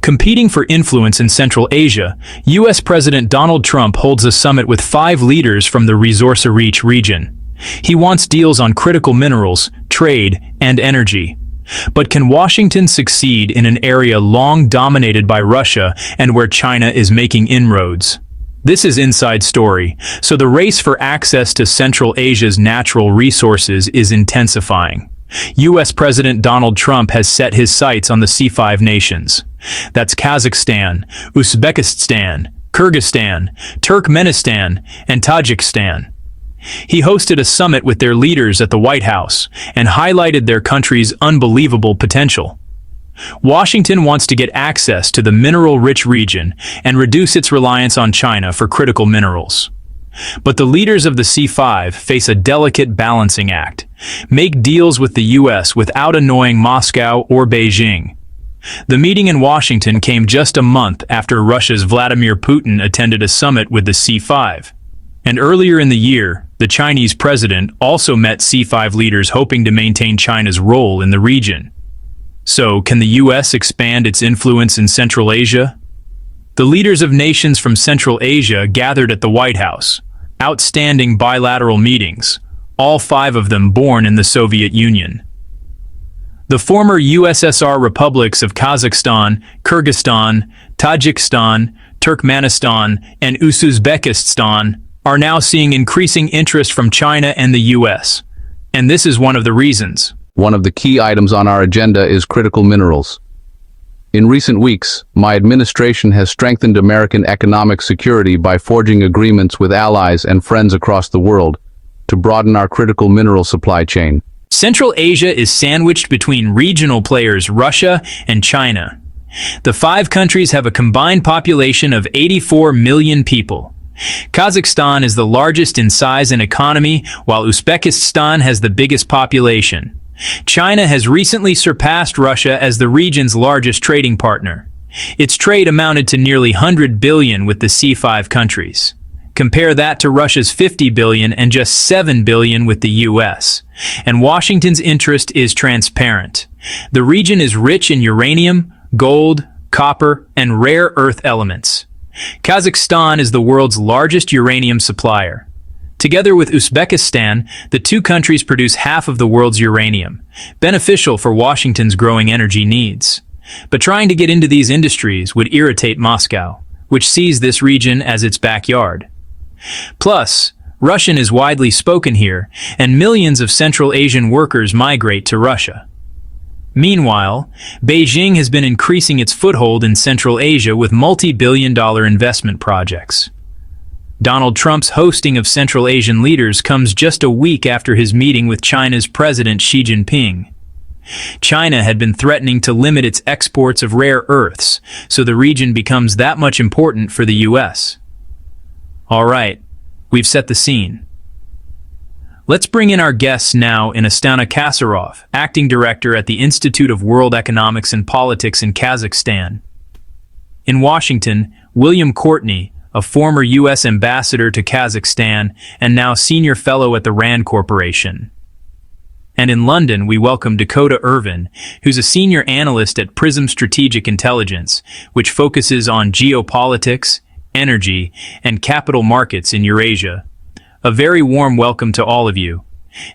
Competing for influence in Central Asia, U.S. President Donald Trump holds a summit with 5 leaders from the Ressource-rich region. He wants deals on critical minerals, trade, and energy. But can Washington succeed in an area long dominated by Russia and where China is making inroads? This is Inside Story, so the race for access to Central Asia's natural resources is intensifying. U.S. President Donald Trump has set his sights on the C5 nations. That's Kazakhstan, Uzbekistan, Kyrgyzstan, Turkmenistan, and Tajikistan. He hosted a summit with their leaders at the White House and highlighted their country's unbelievable potential. Washington wants to get access to the mineral-rich region and reduce its reliance on China for critical minerals. But the leaders of the C5 face a delicate balancing act: make deals with the U.S. without annoying Moscow or Beijing. The meeting in Washington came just a month after Russia's Vladimir Putin attended a summit with the C5. And earlier in the year, the Chinese president also met C5 leaders hoping to maintain China's role in the region. So, can the U.S. expand its influence in Central Asia? The leaders of nations from Central Asia gathered at the White House. Outstanding bilateral meetings, all 5 of them born in the Soviet Union. The former USSR republics of Kazakhstan, Kyrgyzstan, Tajikistan, Turkmenistan, and Uzbekistan are now seeing increasing interest from China and the U.S. And this is one of the reasons. One of the key items on our agenda is critical minerals. In recent weeks, my administration has strengthened American economic security by forging agreements with allies and friends across the world to broaden our critical mineral supply chain. Central Asia is sandwiched between regional players Russia and China. The 5 countries have a combined population of 84 million people. Kazakhstan is the largest in size and economy, while Uzbekistan has the biggest population. China has recently surpassed Russia as the region's largest trading partner. Its trade amounted to nearly $100 billion with the C5 countries. Compare that to Russia's $50 billion and just $7 billion with the U.S. And Washington's interest is transparent. The region is rich in uranium, gold, copper, and rare earth elements. Kazakhstan is the world's largest uranium supplier. Together with Uzbekistan, the 2 countries produce half of the world's uranium, beneficial for Washington's growing energy needs. But trying to get into these industries would irritate Moscow, which sees this region as its backyard. Plus, Russian is widely spoken here, and millions of Central Asian workers migrate to Russia. Meanwhile, Beijing has been increasing its foothold in Central Asia with multi-billion-dollar investment projects. Donald Trump's hosting of Central Asian leaders comes just a week after his meeting with China's President Xi Jinping. China had been threatening to limit its exports of rare earths, so the region becomes that much important for the U.S. All right, we've set the scene. Let's bring in our guests now in Astana Kasarov, acting director at the Institute of World Economics and Politics in Kazakhstan. In Washington, William Courtney, a former U.S. ambassador to Kazakhstan and now senior fellow at the RAND Corporation. And in London, we welcome Dakota Irvin, who's a senior analyst at Prism Strategic Intelligence, which focuses on geopolitics, energy, and capital markets in Eurasia. A very warm welcome to all of you.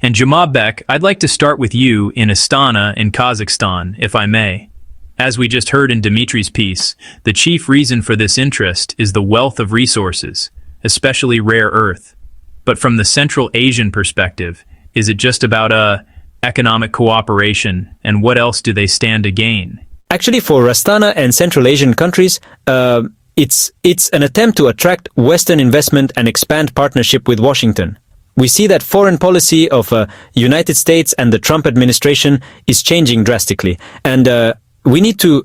And Jamabek, I'd like to start with you in Astana in Kazakhstan, if I may. As we just heard in Dimitri's piece, the chief reason for this interest is the wealth of resources, especially rare earth. But from the Central Asian perspective, is it just about economic cooperation, and what else do they stand to gain? Actually, for Astana and Central Asian countries, it's an attempt to attract Western investment and expand partnership with Washington. We see that foreign policy of United States and the Trump administration is changing drastically, and we need to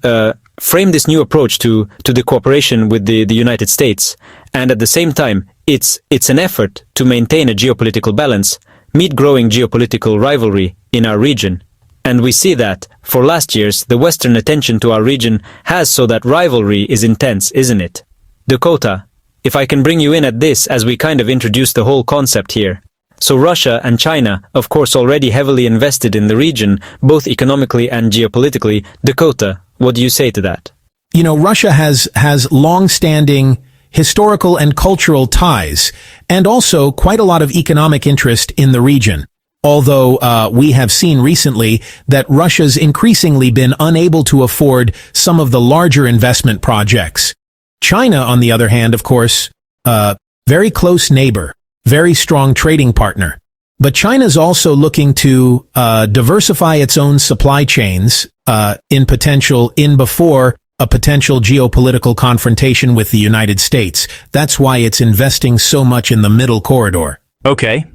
frame this new approach to the cooperation with the United States, and at the same time, it's an effort to maintain a geopolitical balance, meet growing geopolitical rivalry in our region. And we see that, for last years, the Western attention to our region has so that rivalry is intense, isn't it? Dakota, if I can bring you in at this as we kind of introduce the whole concept here. So Russia and China, of course, already heavily invested in the region, both economically and geopolitically. Dakota, what do you say to that? Russia has long-standing historical and cultural ties, and also quite a lot of economic interest in the region. Although we have seen recently that Russia's increasingly been unable to afford some of the larger investment projects. China, on the other hand, of course, very close neighbor, very strong trading partner. But China's also looking to diversify its own supply chains before a potential geopolitical confrontation with the United States. That's why it's investing so much in the Middle Corridor. Okay.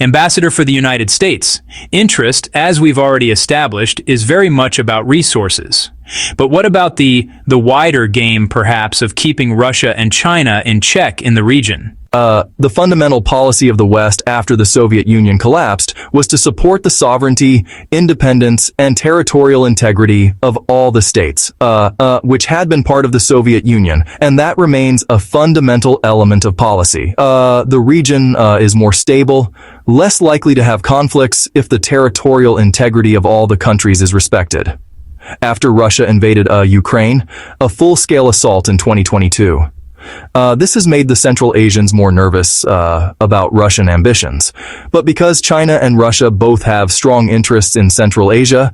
Ambassador for the United States. Interest, as we've already established, is very much about resources. But what about the wider game, perhaps, of keeping Russia and China in check in the region? The fundamental policy of the West after the Soviet Union collapsed was to support the sovereignty, independence, and territorial integrity of all the states, which had been part of the Soviet Union, and that remains a fundamental element of policy. The region is more stable, less likely to have conflicts if the territorial integrity of all the countries is respected. After Russia invaded Ukraine, a full-scale assault in 2022. This has made the Central Asians more nervous about Russian ambitions. But because China and Russia both have strong interests in Central Asia,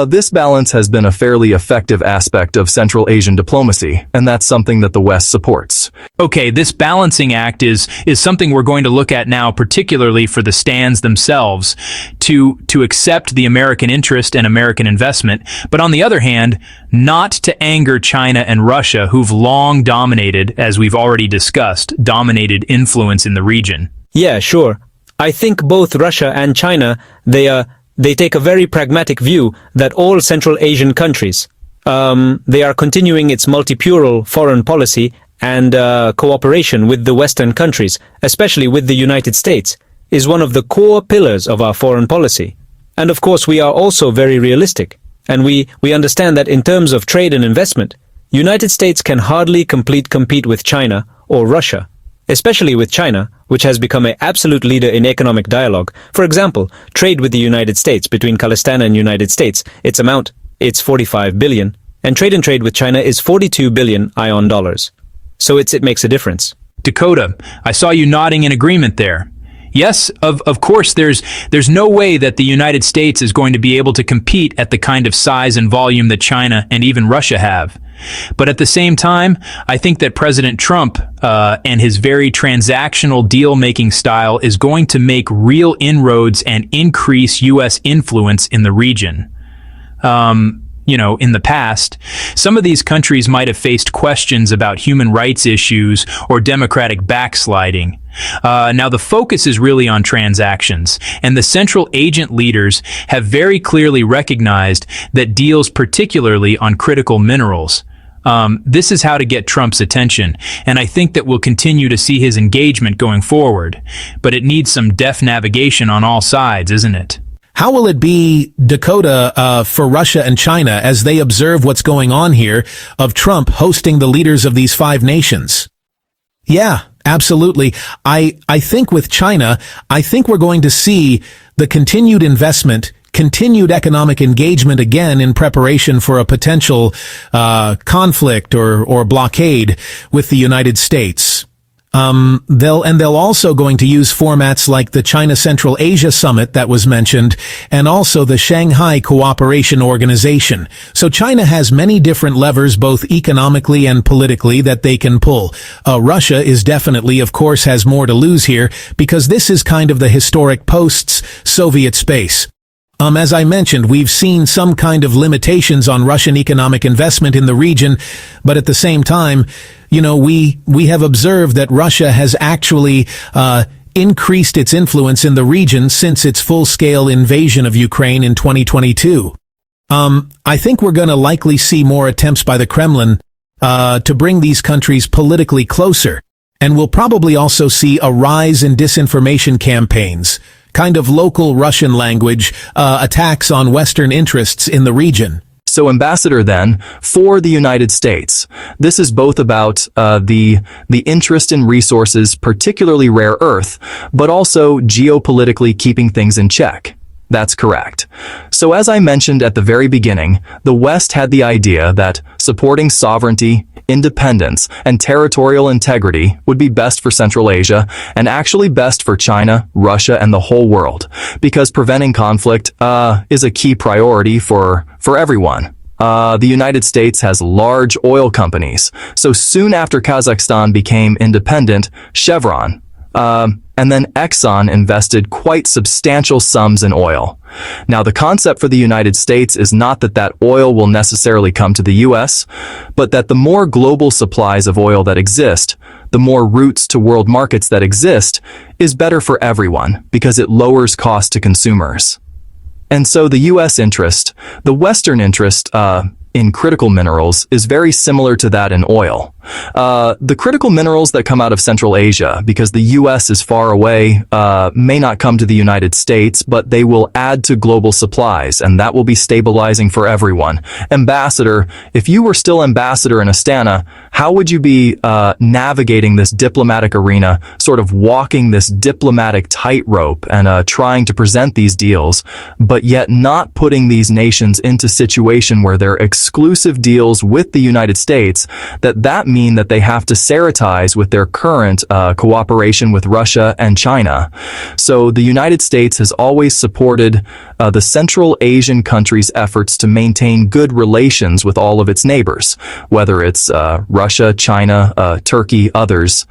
this balance has been a fairly effective aspect of Central Asian diplomacy, and that's something that the West supports. Okay, this balancing act is something we're going to look at now, particularly for the stands themselves, to accept the American interest and American investment, but on the other hand, not to anger China and Russia, who've long dominated, as we've already discussed, dominated influence in the region. Yeah, sure. I think both Russia and China, they take a very pragmatic view that all Central Asian countries, they are continuing its multipolar foreign policy and cooperation with the Western countries, especially with the United States, is one of the core pillars of our foreign policy. And of course, we are also very realistic. And we understand that in terms of trade and investment, United States can hardly compete with China or Russia, especially with China, which has become an absolute leader in economic dialogue. For example, trade with the United States between Kazakhstan and United States, it's 45 billion, and trade with China is 42 billion ION dollars. So it makes a difference. Dakota, I saw you nodding in agreement there. Yes, of course, there's no way that the United States is going to be able to compete at the kind of size and volume that China and even Russia have. But at the same time, I think that President Trump and his very transactional deal-making style is going to make real inroads and increase U.S. influence in the region. In the past, some of these countries might have faced questions about human rights issues or democratic backsliding. Now the focus is really on transactions, and the Central Agent leaders have very clearly recognized that deals particularly on critical minerals. This is how to get Trump's attention, and I think that we'll continue to see his engagement going forward. But it needs some deft navigation on all sides, isn't it? How will it be, Dakota, for Russia and China as they observe what's going on here of Trump hosting the leaders of these 5 nations? Yeah, absolutely. I think with China, I think we're going to see the continued investment, continued economic engagement again in preparation for a potential conflict or blockade with the United States. They'll also going to use formats like the China Central Asia Summit that was mentioned, and also the Shanghai Cooperation Organization. So China has many different levers, both economically and politically, that they can pull. Russia is definitely, of course, has more to lose here, because this is kind of the historic post-Soviet space. As I mentioned, we've seen some kind of limitations on Russian economic investment in the region, but at the same time, we have observed that Russia has actually increased its influence in the region since its full-scale invasion of Ukraine in 2022. I think we're going to likely see more attempts by the Kremlin to bring these countries politically closer, and we'll probably also see a rise in disinformation campaigns, kind of local Russian language attacks on Western interests in the region. So, Ambassador, then, for the United States, this is both about the interest in resources, particularly rare earth, but also geopolitically keeping things in check. That's correct. So as I mentioned at the very beginning, the West had the idea that supporting sovereignty, independence, and territorial integrity would be best for Central Asia and actually best for China, Russia, and the whole world, because preventing conflict is a key priority for everyone. The United States has large oil companies, so soon after Kazakhstan became independent, Chevron, and then Exxon invested quite substantial sums in oil. Now, the concept for the United States is not that that oil will necessarily come to the U.S., but that the more global supplies of oil that exist, the more routes to world markets that exist, is better for everyone because it lowers cost to consumers. And so the U.S. interest, the Western interest, in critical minerals is very similar to that in oil. The critical minerals that come out of Central Asia, because the U.S. is far away, may not come to the United States, but they will add to global supplies, and that will be stabilizing for everyone. Ambassador, if you were still ambassador in Astana, how would you be navigating this diplomatic arena, sort of walking this diplomatic tightrope and trying to present these deals, but yet not putting these nations into situation where they're exclusive deals with the United States that mean that they have to seritize with their current cooperation with Russia and China. So the United States has always supported the Central Asian countries' efforts to maintain good relations with all of its neighbors, whether it's Russia, China, Turkey, others.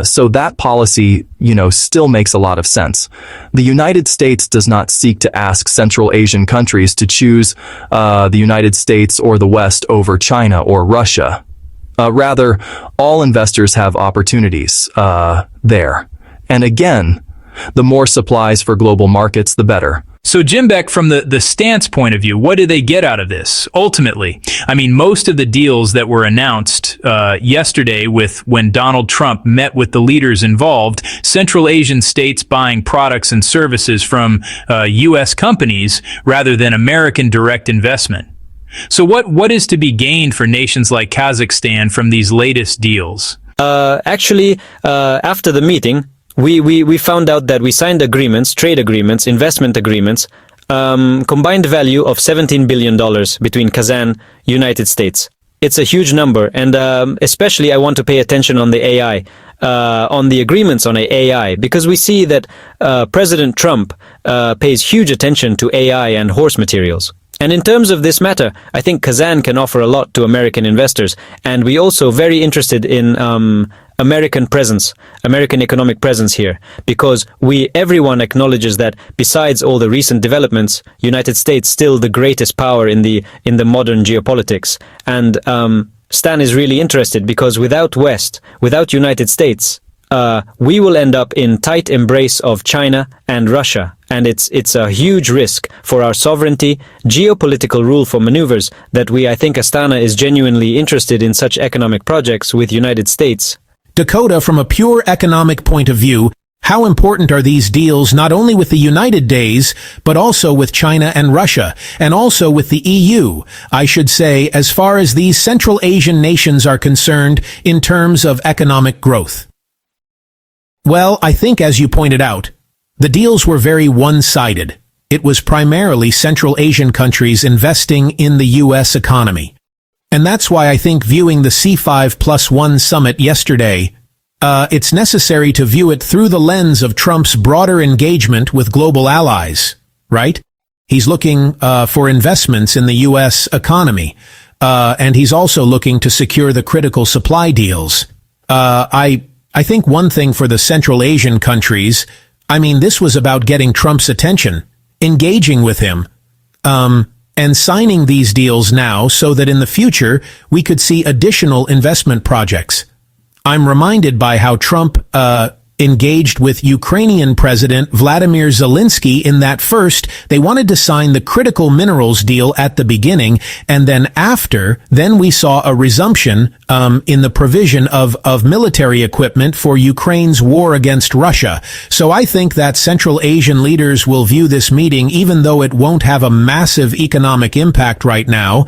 So that policy, still makes a lot of sense. The United States does not seek to ask Central Asian countries to choose the United States or the West over China or Russia. Rather, all investors have opportunities there. And again, the more supplies for global markets, the better. So Jim Beck, from the stance point of view, what did they get out of this ultimately? I mean, most of the deals that were announced yesterday when Donald Trump met with the leaders involved, Central Asian states buying products and services from U.S. companies rather than American direct investment. So what is to be gained for nations like Kazakhstan from these latest deals? Actually, after the meeting, we found out that we signed agreements, trade agreements, investment agreements, combined value of $17 billion between Kazan, United States. It's a huge number, and especially I want to pay attention on the AI, on the agreements on AI, because we see that President Trump pays huge attention to AI and horse materials. And in terms of this matter, I think Kazan can offer a lot to American investors, and we also very interested in American presence, American economic presence here, because everyone acknowledges that besides all the recent developments, United States still the greatest power in the modern geopolitics. And Stan is really interested because without West, without United States, we will end up in tight embrace of China and Russia, and it's a huge risk for our sovereignty, geopolitical rule for maneuvers that I think Astana is genuinely interested in such economic projects with United States. Dakota, from a pure economic point of view, how important are these deals not only with the United States, but also with China and Russia, and also with the EU, I should say, as far as these Central Asian nations are concerned in terms of economic growth? Well, I think, as you pointed out, the deals were very one-sided. It was primarily Central Asian countries investing in the U.S. economy. And that's why I think viewing the C5+1 summit yesterday, it's necessary to view it through the lens of Trump's broader engagement with global allies, right? He's looking for investments in the U.S. economy, and he's also looking to secure the critical supply deals. I think one thing for the Central Asian countries, this was about getting Trump's attention, engaging with him, and signing these deals now so that in the future we could see additional investment projects. I'm reminded by how Trump engaged with Ukrainian President Vladimir Zelensky in that first they wanted to sign the critical minerals deal at the beginning, and then we saw a resumption in the provision of military equipment for Ukraine's war against Russia. So I think that Central Asian leaders will view this meeting, even though it won't have a massive economic impact right now,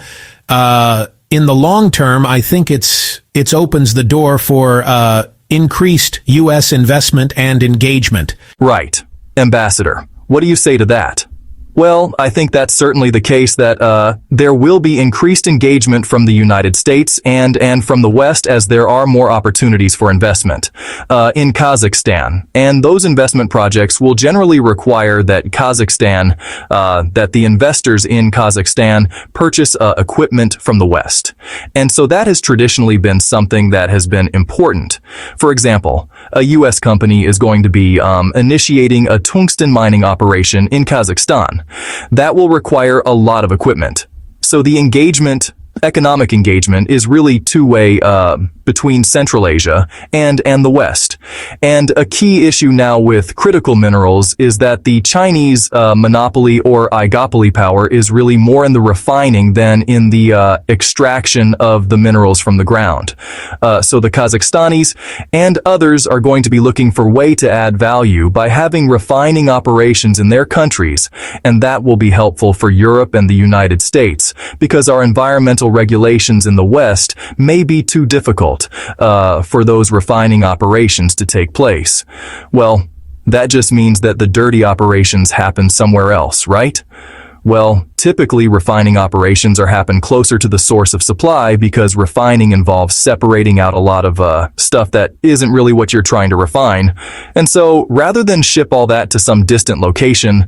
in the long term, I think it opens the door for increased U.S. investment and engagement. Right. Ambassador, what do you say to that? Well, I think that's certainly the case that there will be increased engagement from the United States and from the West as there are more opportunities for investment in Kazakhstan. And those investment projects will generally require that that the investors in Kazakhstan purchase equipment from the West. And so that has traditionally been something that has been important. For example, a U.S. company is going to be initiating a tungsten mining operation in Kazakhstan. That will require a lot of equipment. So the economic engagement is really two-way between Central Asia and the West. And a key issue now with critical minerals is that the Chinese monopoly or oligopoly power is really more in the refining than in the extraction of the minerals from the ground. So the Kazakhstanis and others are going to be looking for a way to add value by having refining operations in their countries, and that will be helpful for Europe and the United States because our environmental regulations in the West may be too difficult for those refining operations to take place. Well, that just means that the dirty operations happen somewhere else, right? Well, typically refining operations happen closer to the source of supply because refining involves separating out a lot of stuff that isn't really what you're trying to refine. And so rather than ship all that to some distant location,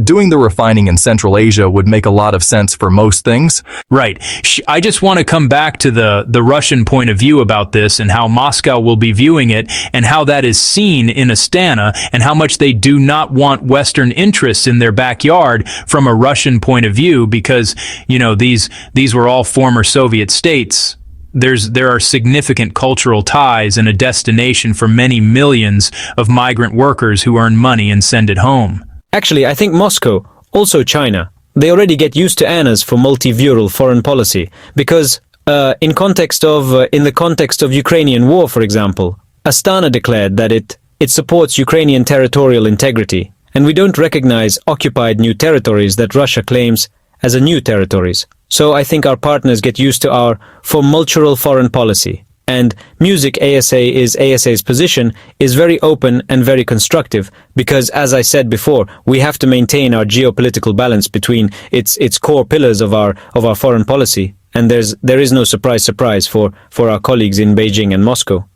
doing the refining in Central Asia would make a lot of sense for most things. Right. I just want to come back to the Russian point of view about this and how Moscow will be viewing it and how that is seen in Astana and how much they do not want Western interests in their backyard from a Russian point of view, because, you know, these were all former Soviet states. There are significant cultural ties and a destination for many millions of migrant workers who earn money and send it home. Actually, I think Moscow, also China, they already get used to Annas for multilateral foreign policy because in the context of Ukrainian war, for example, Astana declared that it supports Ukrainian territorial integrity, and we don't recognize occupied new territories that Russia claims as a new territories. So I think our partners get used to our multilateral foreign policy. And Music ASA's position is very open and very constructive because, as I said before, we have to maintain our geopolitical balance between its core pillars of our foreign policy. And there is no surprise for our colleagues in Beijing and Moscow.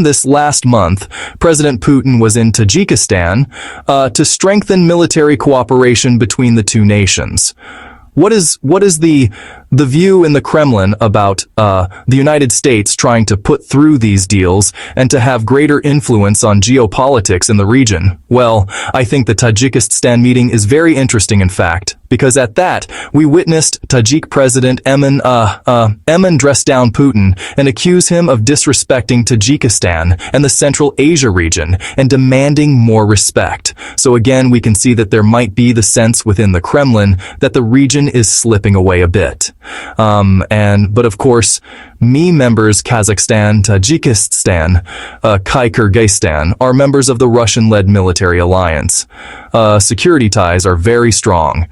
This last month, President Putin was in Tajikistan to strengthen military cooperation between the two nations. What is the view in the Kremlin about the United States trying to put through these deals and to have greater influence on geopolitics in the region? Well, I think the Tajikistan meeting is very interesting, in fact, because at that, we witnessed Tajik President Emin dress down Putin and accuse him of disrespecting Tajikistan and the Central Asia region and demanding more respect. So again, we can see that there might be the sense within the Kremlin that the region is slipping away a bit. But of course, members Kazakhstan, Tajikistan, Kyrgyzstan are members of the Russian-led military alliance. Security ties are very strong.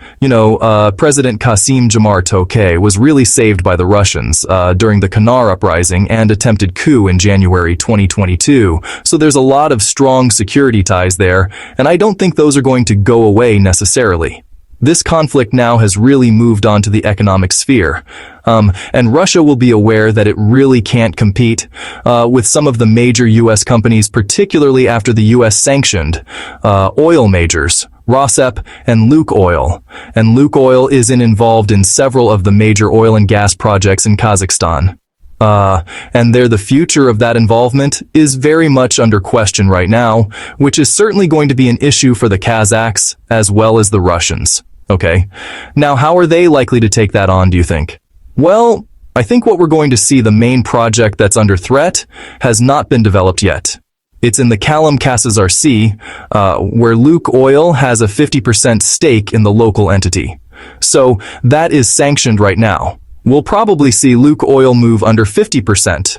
President Kasim-Jomart Tokayev was really saved by the Russians during the Kanar uprising and attempted coup in January 2022. So there's a lot of strong security ties there, and I don't think those are going to go away necessarily. This conflict now has really moved on to the economic sphere, and Russia will be aware that it really can't compete with some of the major U.S. companies, particularly after the U.S. sanctioned oil majors, Rosneft and Lukoil. And Lukoil is involved in several of the major oil and gas projects in Kazakhstan. And the future of that involvement is very much under question right now, which is certainly going to be an issue for the Kazakhs as well as the Russians. Okay, now how are they likely to take that on, do you think? Well, I think what we're going to see, the main project that's under threat has not been developed yet. It's in the Kalam-Kasazar Sea, where Lukoil has a 50% stake in the local entity. So that is sanctioned right now. We'll probably see Lukoil move under 50%.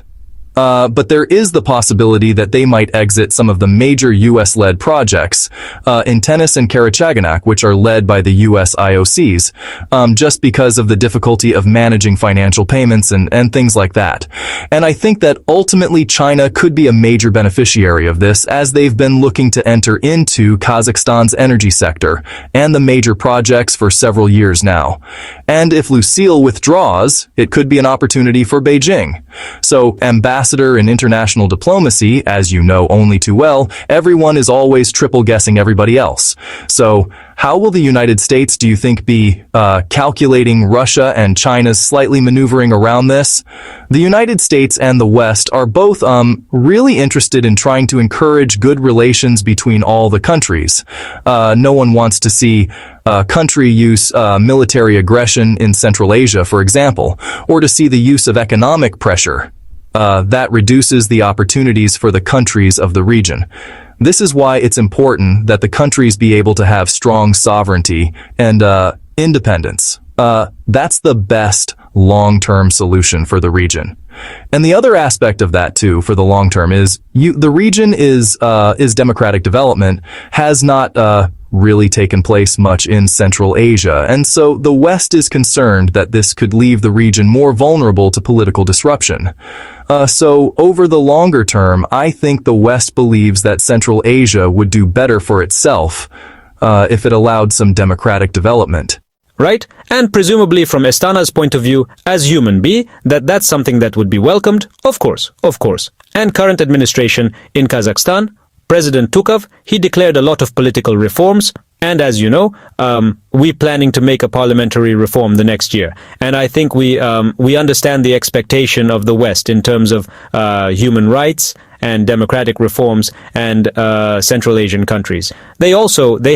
But there is the possibility that they might exit some of the major U.S.-led projects in Tennis and Karachaganak, which are led by the U.S. IOCs, just because of the difficulty of managing financial payments and things like that. And I think that ultimately China could be a major beneficiary of this, as they've been looking to enter into Kazakhstan's energy sector and the major projects for several years now. And if Lucille withdraws, it could be an opportunity for Beijing. So, ambassador in international diplomacy, as you know only too well, everyone is always triple guessing everybody else. So, how will the United States, do you think, be calculating Russia and China's slightly maneuvering around this? The United States and the West are both really interested in trying to encourage good relations between all the countries. No one wants to see a country use military aggression in Central Asia, for example, or to see the use of economic pressure. That reduces the opportunities for the countries of the region. This is why it's important that the countries be able to have strong sovereignty and independence. That's the best long-term solution for the region. And the other aspect of that too, for the long term, is the region is democratic development has not really taken place much in Central Asia, and so the West is concerned that this could leave the region more vulnerable to political disruption. So over the longer term, I think the West believes that Central Asia would do better for itself if it allowed some democratic development. Right? And presumably from Astana's point of view, as human be, that's something that would be welcomed, of course. And current administration in Kazakhstan, President Tukov, he declared a lot of political reforms, and as you know, we're planning to make a parliamentary reform the next year. And I think we understand the expectation of the West in terms of human rights and democratic reforms and Central Asian countries. They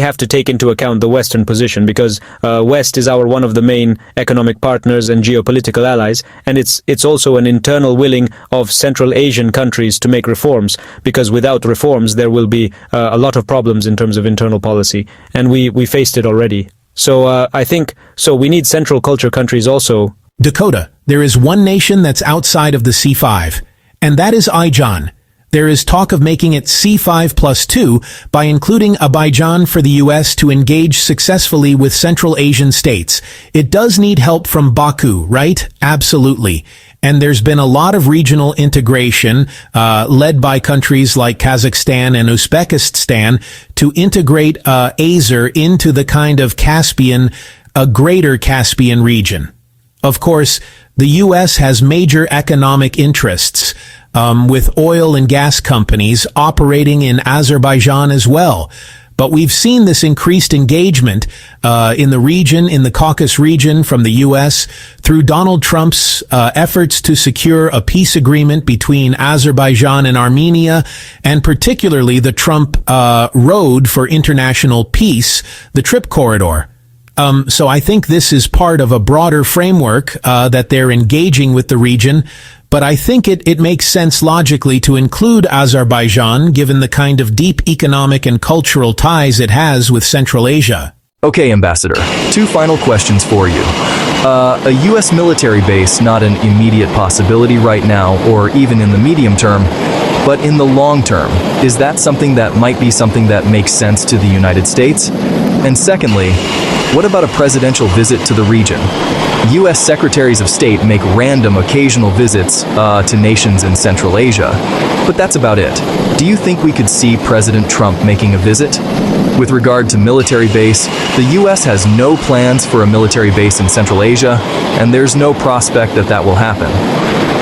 have to take into account the Western position, because West is one of the main economic partners and geopolitical allies, and it's also an internal willing of Central Asian countries to make reforms, because without reforms there will be a lot of problems in terms of internal policy, and we faced it already. So I think we need Central culture countries also. Dakota, there is one nation that's outside of the C5, and that is Azerbaijan. There is talk of making it C5+2 by including Azerbaijan for the U.S. to engage successfully with Central Asian states. It does need help from Baku, right? Absolutely. And there's been a lot of regional integration led by countries like Kazakhstan and Uzbekistan to integrate Azer into the kind of a greater Caspian region. Of course, the U.S. has major economic interests, with oil and gas companies operating in Azerbaijan as well. But we've seen this increased engagement in the region, in the Caucasus region, from the U.S. through Donald Trump's efforts to secure a peace agreement between Azerbaijan and Armenia, and particularly the Trump Road for International Peace, the TRIP corridor. So I think this is part of a broader framework that they're engaging with the region, but I think it makes sense logically to include Azerbaijan, given the kind of deep economic and cultural ties it has with Central Asia. Okay, Ambassador, 2 final questions for you. A U.S. military base, not an immediate possibility right now, or even in the medium term, but in the long term, is that something that might be something that makes sense to the United States? And secondly, what about a presidential visit to the region? U.S. secretaries of state make random occasional visits to nations in Central Asia, but that's about it. Do you think we could see President Trump making a visit? With regard to military base, the U.S. has no plans for a military base in Central Asia, and there's no prospect that that will happen.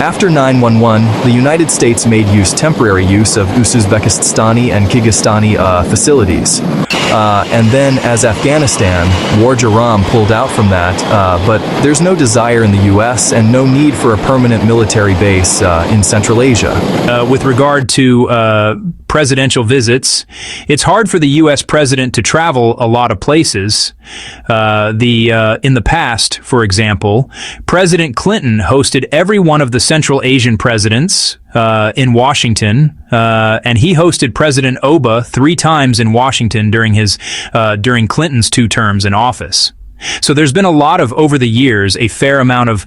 After 9/11, the United States made temporary use of Uzbekistani and Kyrgyzstani facilities. And then, as Afghanistan, War Jaram pulled out from that, but there's no desire in the U.S. and no need for a permanent military base in Central Asia. With regard to presidential visits, it's hard for the U.S. president to travel a lot of places. In the past, for example, President Clinton hosted every one of the Central Asian presidents in Washington, and he hosted President Oba 3 times in Washington during Clinton's 2 terms in office. So there's been a lot of, over the years, a fair amount of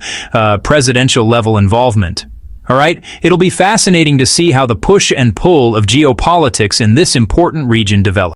presidential level involvement. All right? It'll be fascinating to see how the push and pull of geopolitics in this important region develop.